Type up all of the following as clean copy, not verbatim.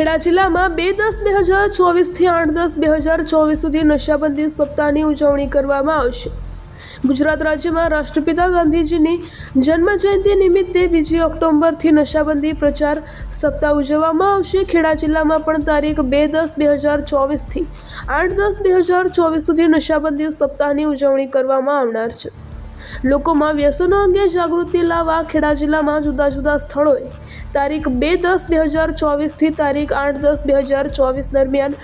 ખેડા જિલ્લામાં 2/10/2024થી 8/10/2024 સુધી નશાબંધી સપ્તાહની ઉજવણી કરવામાં આવશે। ગુજરાત રાજ્યમાં રાષ્ટ્રપિતા ગાંધીજીની જન્મજયંતિ નિમિત્તે 2 ઓક્ટોબરથી નશાબંધી પ્રચાર સપ્તાહ ઉજવવામાં આવશે। ખેડા જિલ્લામાં પણ તારીખ 2/10/2024થી 8/10/2024 સુધી નશાબંધી સપ્તાહની ઉજવણી કરવામાં આવનાર છે। લોકોમાં વ્યસનો અંગે જાગૃતિ લાવવા ખેડા જિલ્લામાં જુદા જુદા સ્થળોએ તારીખ 2/10/2024થી તારીખ 8/10/2024 દરમિયાન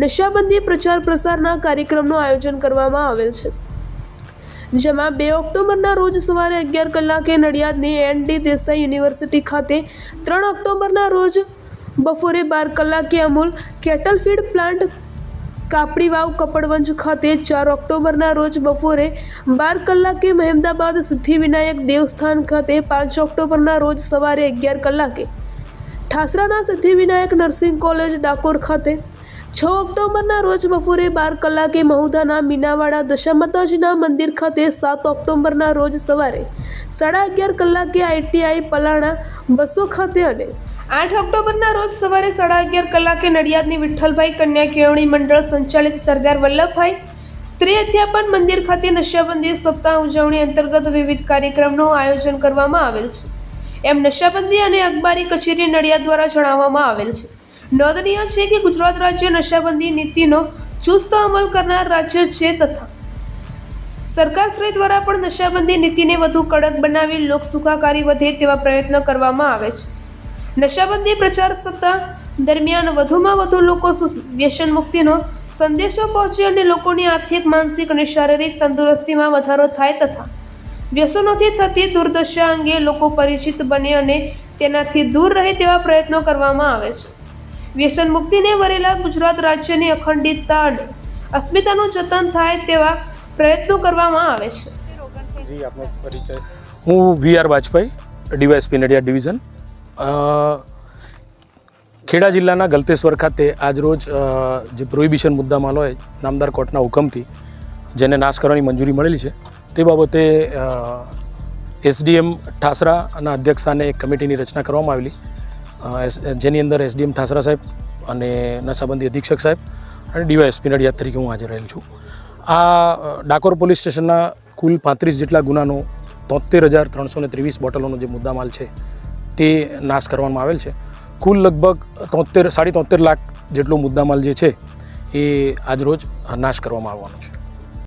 નશાબંધી પ્રચાર પ્રસારના કાર્યક્રમનું આયોજન કરવામાં આવેલ છે, જેમાં 2 ઓક્ટોબરના રોજ સવારે 11 કલાકે નડિયાદની ND દેસાઈ યુનિવર્સિટી ખાતે, 3 ઓક્ટોબરના રોજ બપોરે 12 કલાકે Amul cattle feed plant Kapadi Vav Kapadvanj ખાતે, 4 ઓક્ટોબરના રોજ બપોરે 12 કલાકે મહેમદાબાદ સિદ્ધિવિનાયક દેવસ્થાન ખાતે, 5 ઓક્ટોબરના રોજ સવારે 11 કલાકે ઠાસરાના સિદ્ધિવિનાયક નર્સિંગ કોલેજ ડાકોર ખાતે, 6 ઓક્ટોબરના રોજ બપોરે 12 કલાકે મહુધાના મીનાવાડા દશામાતાજીના મંદિર ખાતે, 7 ઓક્ટોબરના રોજ સવારે 11:30 કલાકે ITI પલાણા બસો ખાતે અને 8 ઓક્ટોબરના રોજ સવારે 11:30 કલાકે નડિયાદની વિઠ્ઠલભાઈ કન્યા કેળવણી મંડળ સંચાલિત સરદાર વલ્લભભાઈ સ્ત્રી અધ્યાપન મંદિર ખાતે નશાબંધી સપ્તાહ ઉજવણી અંતર્ગત વિવિધ કાર્યક્રમનું આયોજન કરવામાં આવેલ છે, એમ નશાબંધી અને અખબારી કચેરી નડિયાદ દ્વારા જણાવવામાં આવેલ છે। નોંધનીય છે કે ગુજરાત રાજ્ય નશાબંધી નીતિનો ચુસ્ત અમલ કરનાર રાજ્ય છે તથા સરકારશ્રી દ્વારા પણ નશાબંધી નીતિને વધુ કડક બનાવી લોક સુખાકારી વધે તેવા પ્રયત્ન કરવામાં આવે છે। નશાબંધી પ્રચાર સપ્તાહ દરમિયાન વધુમાં વધુ લોકો સુધી વ્યસન મુક્તિનો સંદેશો પહોંચે અને લોકોની આર્થિક, માનસિક અને શારીરિક તંદુરસ્તીમાં વધારો થાય તથા વ્યસનોથી થતી દુર્દશા અંગે લોકો પરિચિત બને અને તેનાથી દૂર રહે તેવા પ્રયત્નો કરવામાં આવે છે। વ્યસન મુક્તિને વરેલા ગુજરાત રાજ્યની અખંડિતતા અને અસ્મિતાનું જતન થાય તેવા પ્રયત્નો કરવામાં આવે છે। હું VR Vajpayee, DYSP Nadiad division. Kheda જિલ્લાના ગલતેશ્વર ખાતે આજરોજ જે પ્રોહિબિશન મુદ્દામાલ હોય નામદાર કોર્ટના હુકમથી જેને નાશ કરવાની મંજૂરી મળેલી છે તે બાબતે SDM ઠાસરાના અધ્યક્ષસ્થાને એક કમિટીની રચના કરવામાં આવેલી, જેની અંદર SDM ઠાસરા સાહેબ અને નશાબંધી અધિક્ષક સાહેબ અને DYSP નડિયાદ તરીકે હું હાજર રહેલ છું। આ ડાકોર પોલીસ સ્ટેશનના કુલ 35 જેટલા ગુનાનો 73,323 બોટલોનો જે મુદ્દામાલ છે તે નાશ કરવામાં આવેલ છે। કુલ લગભગ 73 લાખ જેટલો મુદ્દામાલ જે છે એ આજરોજ નાશ કરવામાં આવવાનો છે।